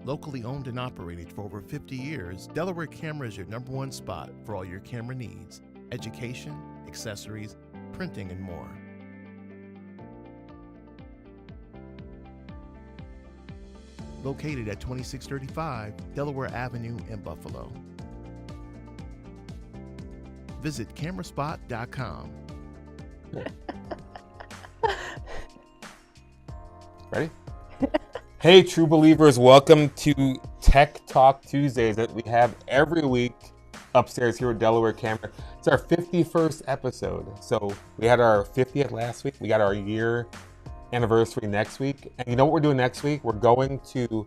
Locally owned and operated for over 50 years, Delaware Camera is your #1 spot for all your camera needs, education, accessories, printing, and more. Located at 2635 Delaware Avenue in Buffalo. Visit cameraspot.com. Ready? Hey, true believers, welcome to Tech Talk Tuesdays that we have every week upstairs here at Delaware Camera. It's our 51st episode. So we had our 50th last week. We got our year anniversary next week. And you know what we're doing next week? We're going to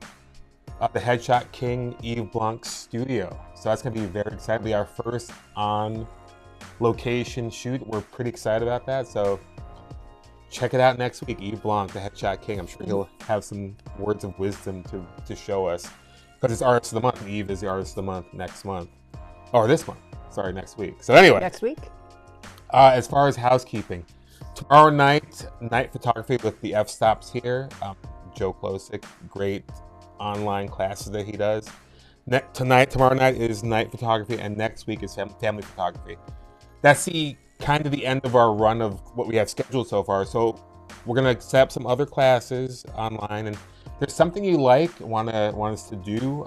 the Headshot King Yves Blanc's studio. So that's going to be very exciting. It'll be our first on location shoot. We're pretty excited about that. So check it out next week. Yves Blanc, the Headshot King. I'm sure he'll have some words of wisdom to show us, because it's Artist of the Month. Yves is the Artist of the Month next month, or this month. Sorry, next week. So anyway, next week. As far as housekeeping, tomorrow night photography with the F-Stops here. Joe Klosick, great online classes that he does. Tomorrow night is night photography, and next week is family photography. That's the kind of the end of our run of what we have scheduled so far. So we're gonna set up some other classes online, and if there's something you like, want us to do,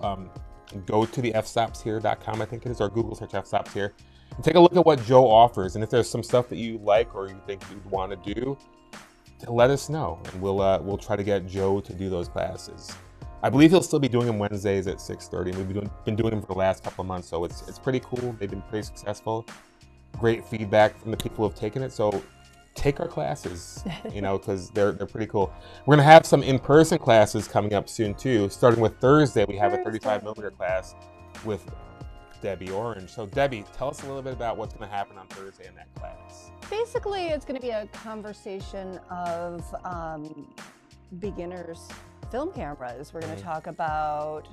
go to the fstopshere.com, I think it is, or Google search F-Stops here, and take a look at what Joe offers. And if there's some stuff that you like or you think you'd want to do, let us know, and we'll try to get Joe to do those classes. I believe he'll still be doing them Wednesdays at 6:30. We've been doing them for the last couple of months, so it's pretty cool. They've been pretty successful. Great feedback from the people who have taken it. So take our classes, because they're pretty cool. We're gonna have some in-person classes coming up soon too. Starting with Thursday, we have a 35mm class with Debbie Orrange. So Debbie, tell us a little bit about what's gonna happen on Thursday in that class. Basically, it's going to be a conversation of beginners film cameras. We're going to talk about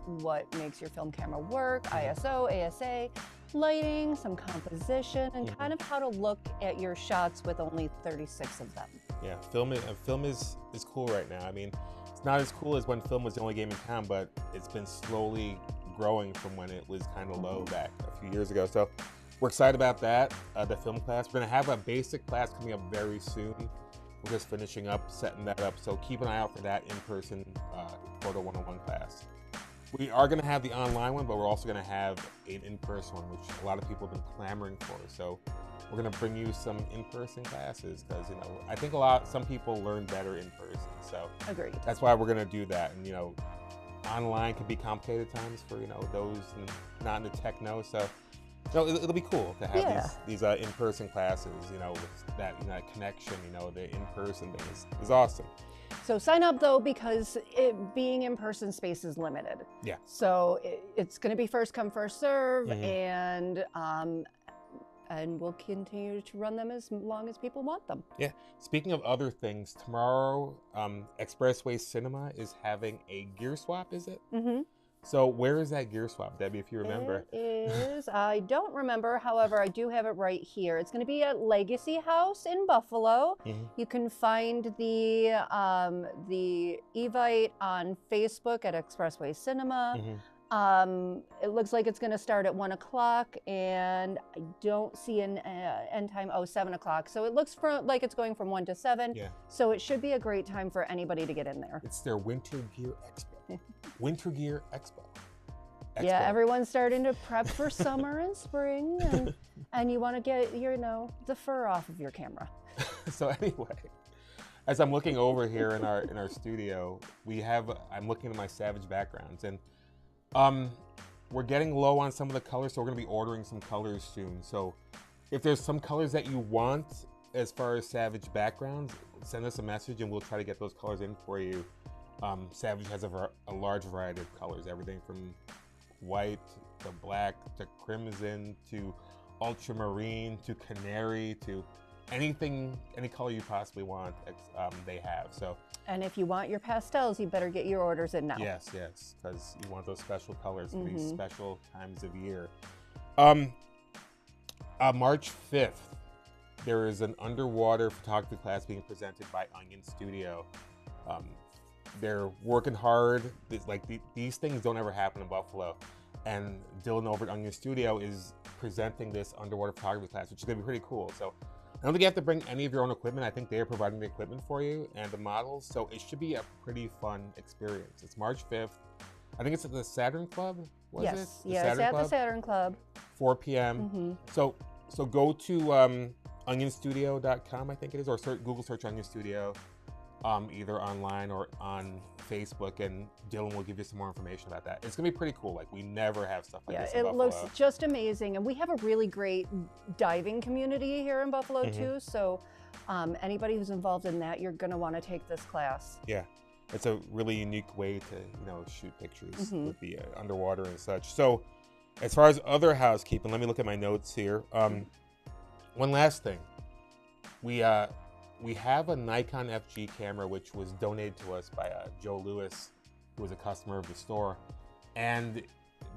what makes your film camera work, ISO, ASA, lighting, some composition, and kind of how to look at your shots with only 36 of them. Yeah, film is cool right now. I mean, it's not as cool as when film was the only game in town, but it's been slowly growing from when it was kind of low back a few years ago. So we're excited about that, the film class. We're going to have a basic class coming up very soon. We're just finishing up, setting that up. So keep an eye out for that in-person Photo 101 class. We are going to have the online one, but we're also going to have an in-person one, which a lot of people have been clamoring for. So we're going to bring you some in-person classes because, I think some people learn better in person. So agreed. That's why we're going to do that. And, online can be complicated at times for, those not in the tech know. So it'll be cool to have these in-person classes, with that connection, the in-person thing is awesome. So sign up though, because being in-person space is limited. Yeah. So it's going to be first come, first serve, and we'll continue to run them as long as people want them. Yeah. Speaking of other things, tomorrow, Expressway Cinema is having a gear swap, is it? Mm-hmm. So where is that gear swap, Debbie, if you remember? It is, I don't remember. However, I do have it right here. It's going to be at Legacy House in Buffalo. Mm-hmm. You can find the Evite on Facebook at Expressway Cinema. Mm-hmm. It looks like it's going to start at 1 o'clock, and I don't see an end time. 7 o'clock. So it looks like it's going from 1 to 7. Yeah. So it should be a great time for anybody to get in there. It's their Winter Gear Expo. Winter Gear Expo. Yeah, everyone's starting to prep for summer and spring, and you want to get the fur off of your camera. So anyway, as I'm looking over here in our studio, I'm looking at my Savage backgrounds, and we're getting low on some of the colors, so we're going to be ordering some colors soon. So if there's some colors that you want as far as Savage backgrounds, send us a message and we'll try to get those colors in for you. Savage has a large variety of colors, everything from white to black to crimson to ultramarine to canary to any color you possibly want, they have. So, and if you want your pastels, you better get your orders in now. Yes, because you want those special colors for these special times of year. March 5th, there is an underwater photography class being presented by Onion Studio. They're working hard. These things don't ever happen in Buffalo. And Dylan over at Onion Studio is presenting this underwater photography class, which is gonna be pretty cool. So I don't think you have to bring any of your own equipment. I think they are providing the equipment for you and the models. So it should be a pretty fun experience. It's March 5th. I think it's at the Saturn Club, was it? Yeah, it's at the Saturn Club. 4 p.m. So go to onionstudio.com, I think it is, or Google search Onion Studio, either online or on Facebook, and Dylan will give you some more information about that. It's gonna be pretty cool. Like, we never have stuff like this in Buffalo. It looks just amazing, and we have a really great diving community here in Buffalo too. So anybody who's involved in that, you're gonna want to take this class. Yeah, it's a really unique way to shoot pictures with the underwater and such. So as far as other housekeeping, let me look at my notes here. One last thing, we have a Nikon FG camera which was donated to us by Joe Lewis, who was a customer of the store, and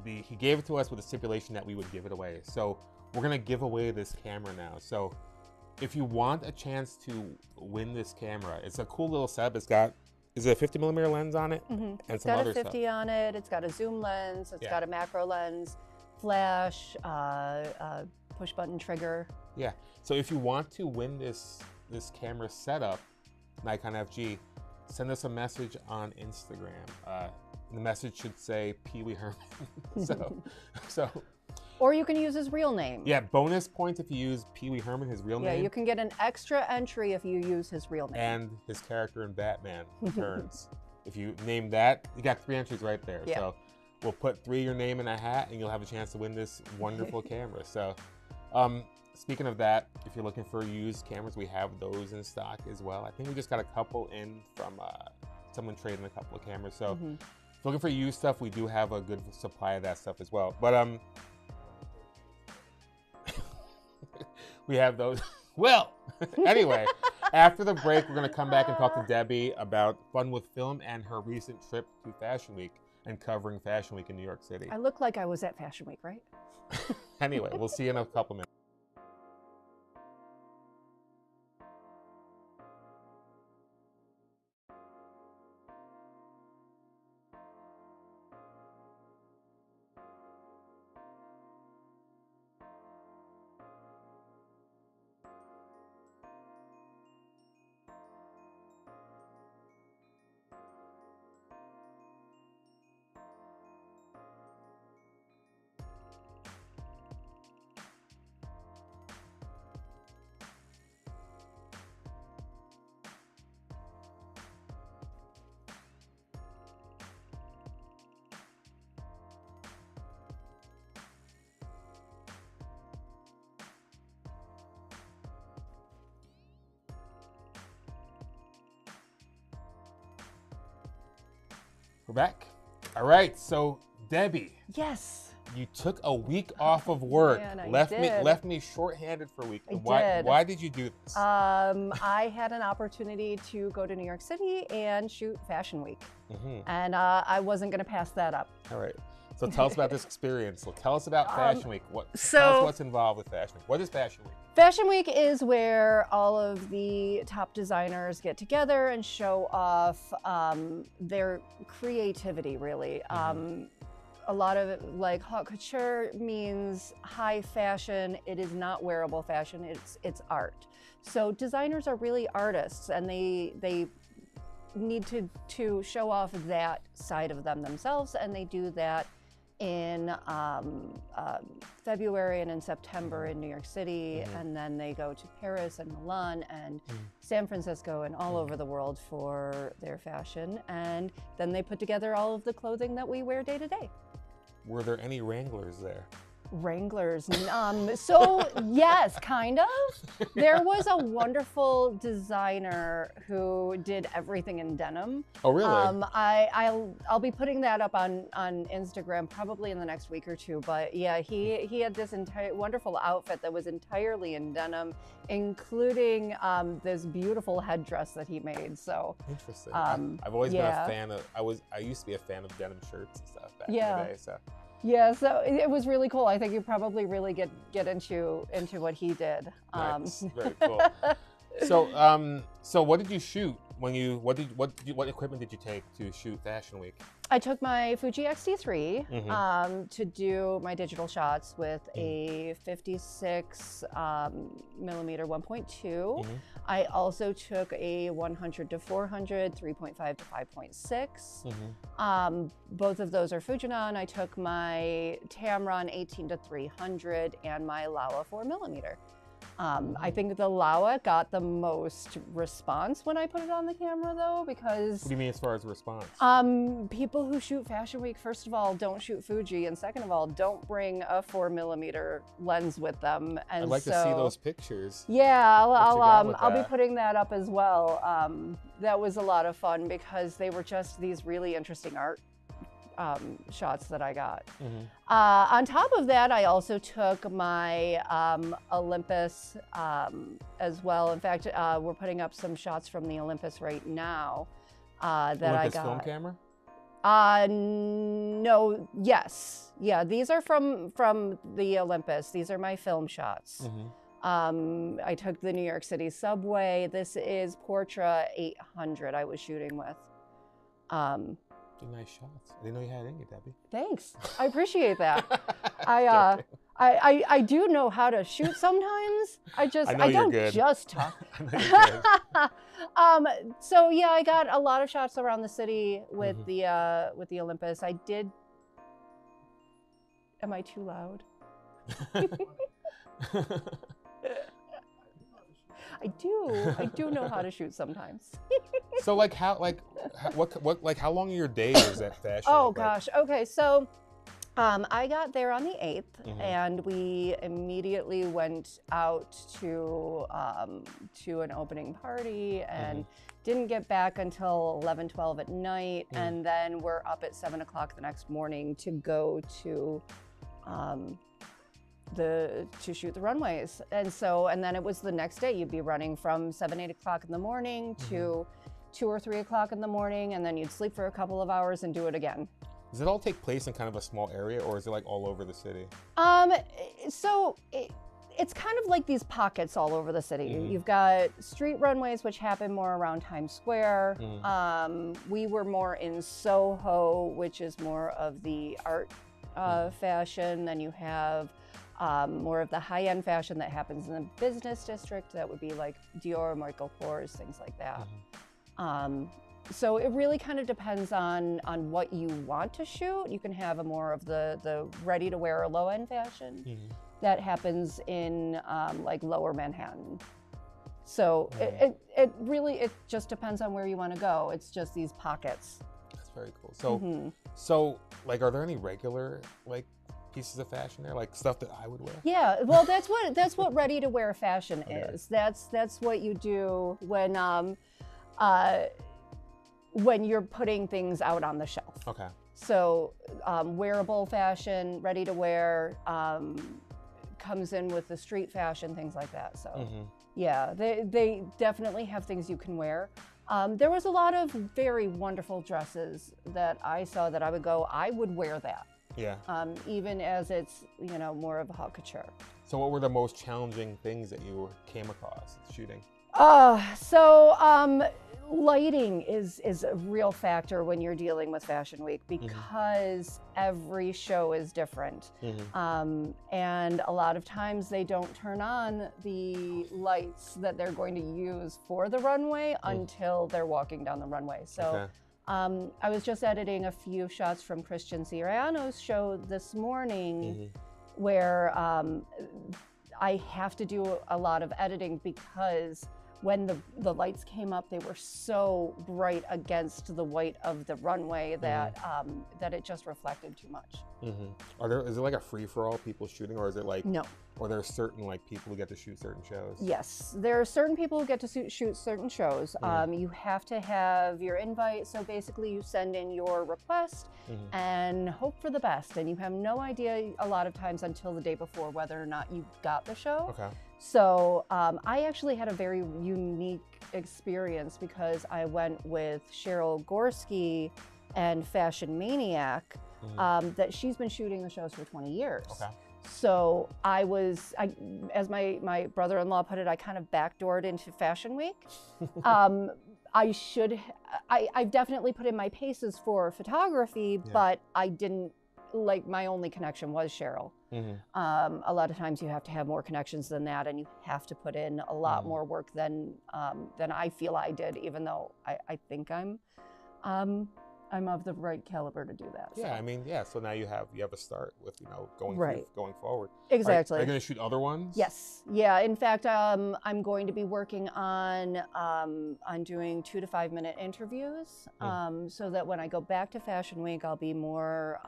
he gave it to us with a stipulation that we would give it away. So we're gonna give away this camera now. So if you want a chance to win this camera, it's a cool little setup. Is it a 50mm lens on it? And It's some got other a 50 stuff. on it. It's got a zoom lens. It's got a macro lens, flash, push button trigger. Yeah. So if you want to win this camera setup, Nikon FG, send us a message on Instagram. The message should say Pee Wee Herman. so. Or you can use his real name. Yeah, bonus points if you use Pee Wee Herman, his real name. Yeah, you can get an extra entry if you use his real name. And his character in Batman Returns. If you name that, you got 3 entries right there. Yeah. So we'll put 3 of your name in a hat, and you'll have a chance to win this wonderful camera. So speaking of that, if you're looking for used cameras, we have those in stock as well. I think we just got a couple in from someone trading a couple of cameras. So if you're looking for used stuff, we do have a good supply of that stuff as well. But we have those. Well, anyway, after the break, we're going to come back and talk to Debbie about fun with film and her recent trip to Fashion Week and covering Fashion Week in New York City. I look like I was at Fashion Week, right? Anyway, we'll see you in a couple minutes. We're back. All right, so Debbie. Yes. You took a week off of work. Man, I left me shorthanded for a week. I did. Why did you do this? I had an opportunity to go to New York City and shoot Fashion Week, and I wasn't going to pass that up. All right. So tell us about this experience. So tell us about Fashion Week. Tell us what's involved with Fashion Week. What is Fashion Week? Fashion Week is where all of the top designers get together and show off their creativity, really. A lot of it, like haute couture, means high fashion. It is not wearable fashion, it's art. So designers are really artists, and they need to show off that side of them themselves, and they do that in February and in September in New York City, and then they go to Paris and Milan and San Francisco and all over the world for their fashion, and then they put together all of the clothing that we wear day to day. Were there any Wranglers there? Wranglers. So yes, kind of. There was a wonderful designer who did everything in denim. Oh, really? I'll be putting that up on Instagram probably in the next week or two. But yeah, he had this entire wonderful outfit that was entirely in denim, including this beautiful headdress that he made. So interesting. I've always been a fan of. I used to be a fan of denim shirts and stuff back in the day. So. Yeah, so it was really cool. I think you probably really get into what he did. Nice. Very cool. So what did you shoot when you what equipment did you take to shoot Fashion Week? I took my Fuji X-T3 to do my digital shots with a 56 millimeter 1.2. I also took a 100 to 400, 3.5 to 5.6. Both of those are Fujinon. I took my Tamron 18 to 300 and my Laowa 4 millimeter. I think the Laowa got the most response when I put it on the camera, though, because... What do you mean as far as response? People who shoot Fashion Week, first of all, don't shoot Fuji, and second of all, don't bring a 4 millimeter lens with them. And I'd like to see those pictures. Yeah, I'll be putting that up as well. That was a lot of fun because they were just these really interesting art shots that I got. On top of that, I also took my Olympus as well. In fact, we're putting up some shots from the Olympus right now that Olympus I got. film camera? No, yes. Yeah, these are from the Olympus. These are my film shots. I took the New York City subway. This is Portra 800 I was shooting with. Nice shots. I didn't know you had it in you, Debbie. Thanks. I appreciate that. I do know how to shoot sometimes. I don't just talk. So yeah, I got a lot of shots around the city with the Olympus. I did. Am I too loud? I do know how to shoot sometimes. So how long are your days at Fashion Oh Week? gosh. Okay, so I got there on the 8th, and we immediately went out to an opening party and didn't get back until 11, 12 at night, and then we're up at 7 o'clock the next morning to go to to shoot the runways. And then it was the next day. You'd be running from 7, 8 o'clock in the morning to 2 or 3 o'clock in the morning, and then you'd sleep for a couple of hours and do it again. Does it all take place in kind of a small area, or is it like all over the city? So it's kind of like these pockets all over the city. You've got street runways, which happen more around Times Square. We were more in Soho, which is more of the art fashion. Then you have more of the high-end fashion that happens in the business district. That would be like Dior, Michael Kors, things like that. So it really kind of depends on what you want to shoot. You can have a more of the ready-to-wear or low-end fashion that happens in like Lower Manhattan. So it really just depends on where you want to go. It's just these pockets. That's very cool. So so like, are there any regular pieces of fashion there, like stuff that I would wear? Yeah, well, that's what ready-to-wear fashion is. That's what you do when you're putting things out on the shelf. Okay. So wearable fashion, ready-to-wear, comes in with the street fashion, things like that. So yeah, they definitely have things you can wear. There was a lot of very wonderful dresses that I saw that I would wear that. Yeah. Even as it's, more of a haute couture. So what were the most challenging things that you came across shooting? Lighting is a real factor when you're dealing with Fashion Week, because every show is different. And a lot of times they don't turn on the lights that they're going to use for the runway until they're walking down the runway. So I was just editing a few shots from Christian Siriano's show this morning where I have to do a lot of editing because when the lights came up, they were so bright against the white of the runway that that it just reflected too much. Is it like a free-for-all people shooting, or is it like no? Or there are certain people who get to shoot certain shows? Yes, there are certain people who get to shoot certain shows. You have to have your invite, so basically you send in your request and hope for the best, and you have no idea a lot of times until the day before whether or not you got the show. Okay. So I actually had a very unique experience because I went with Cheryl Gorski and Fashion Maniac, that she's been shooting the shows for 20 years. Okay. So as my brother-in-law put it, I kind of backdoored into Fashion Week. I've definitely put in my paces for photography, but I didn't, like, my only connection was Cheryl. A lot of times you have to have more connections than that, and you have to put in a lot more work than I feel I did, even though I think I'm of the right caliber to do that. Yeah, so. I mean, yeah. So now you have a start with going forward. Exactly. Are you going to shoot other ones? Yes. Yeah. In fact, I'm going to be working on doing 2 to 5 minute interviews, so that when I go back to Fashion Week, I'll be more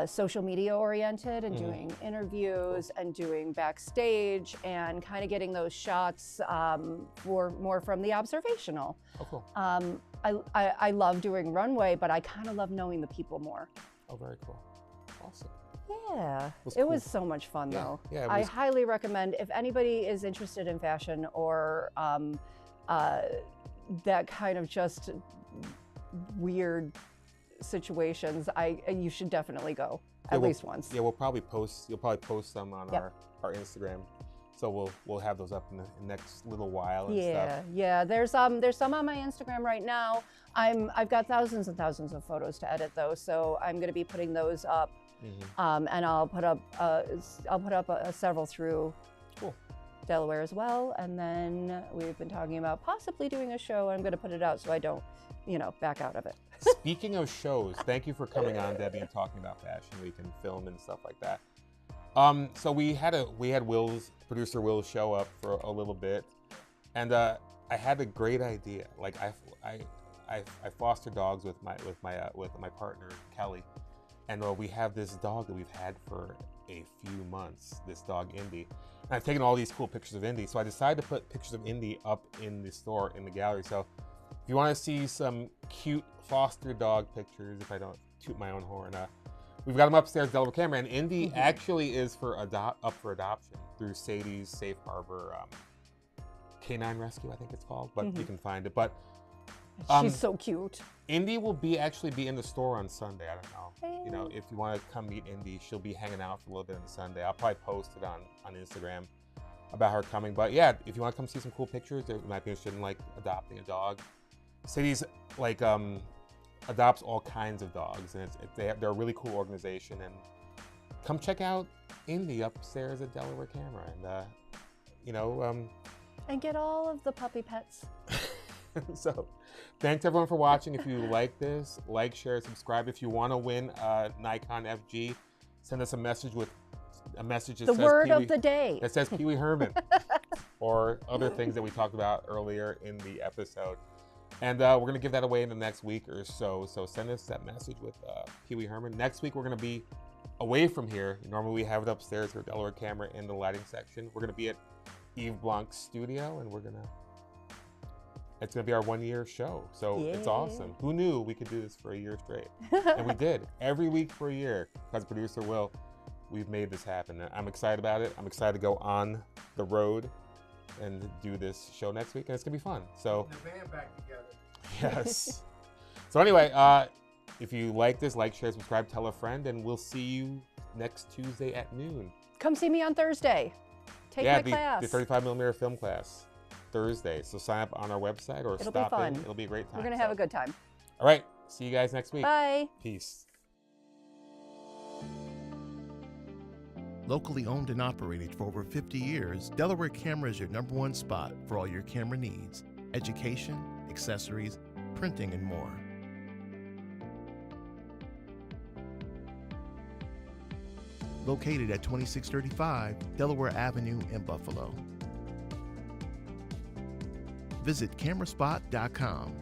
social media oriented and doing interviews and doing backstage and kind of getting those shots more from the observational. Oh, cool. I love doing runway, but I kind of love knowing the people more. Oh, very cool. Awesome. Yeah, it cool. was so much fun though. Yeah, I highly recommend, if anybody is interested in fashion or that kind of just weird situations, you should definitely go at least once. Yeah, you'll probably post some on our Instagram. So we'll have those up in the next little while and stuff. Yeah. There's some on my Instagram right now. I've got thousands and thousands of photos to edit though, so I'm going to be putting those up, and I'll put up several through Delaware as well. And then we've been talking about possibly doing a show. I'm going to put it out so I don't, back out of it. Speaking of shows, thank you for coming on, Debbie, and talking about Fashion Week and film and stuff like that. So we had producer Will show up for a little bit, and I had a great idea. Like I foster dogs with my partner Kelly, and we have this dog that we've had for a few months. This dog Indy, and I've taken all these cool pictures of Indy. So I decided to put pictures of Indy up in the store in the gallery. So if you want to see some cute foster dog pictures, if I don't toot my own horn, we've got them upstairs, Delaware Camera, and Indy actually is up for adoption through Sadie's Safe Harbor Canine Rescue, I think it's called, but you can find it. But she's so cute. Indy will actually be in the store on Sunday. I don't know. If you want to come meet Indy, she'll be hanging out for a little bit on Sunday. I'll probably post it on Instagram about her coming. But yeah, if you want to come see some cool pictures, you might be interested in like adopting a dog. Sadie's like adopts all kinds of dogs, and they're a really cool organization. And come check out Indy upstairs at Delaware Camera, and and get all of the puppy pets. So thanks everyone for watching. If you like this, like, share, subscribe. If you want to win a Nikon FG, send us a message that The says word of the day. that says Pee Wee Herman or other things that we talked about earlier in the episode. And we're going to give that away in the next week or so. So send us that message with Pee Wee Herman. Next week, we're going to be away from here. Normally, we have it upstairs for Delaware Camera in the lighting section. We're going to be at Yves Blanc's studio, and it's going to be our 1-year show. So it's awesome. Who knew we could do this for a year straight? And we did. Every week for a year. Because producer Will, we've made this happen. I'm excited about it. I'm excited to go on the road and do this show next week, and it's gonna be fun. So the band back together. Yes. So anyway, if you like this, like, share, subscribe, tell a friend, and we'll see you next Tuesday at noon. Come see me on Thursday. Take my class. The 35mm film class Thursday. So sign up on our website or stop in. It'll be a great time. We're gonna have a good time. All right. See you guys next week. Bye. Peace. Locally owned and operated for over 50 years, Delaware Camera is your #1 spot for all your camera needs: education, accessories, printing, and more. Located at 2635 Delaware Avenue in Buffalo. Visit cameraspot.com.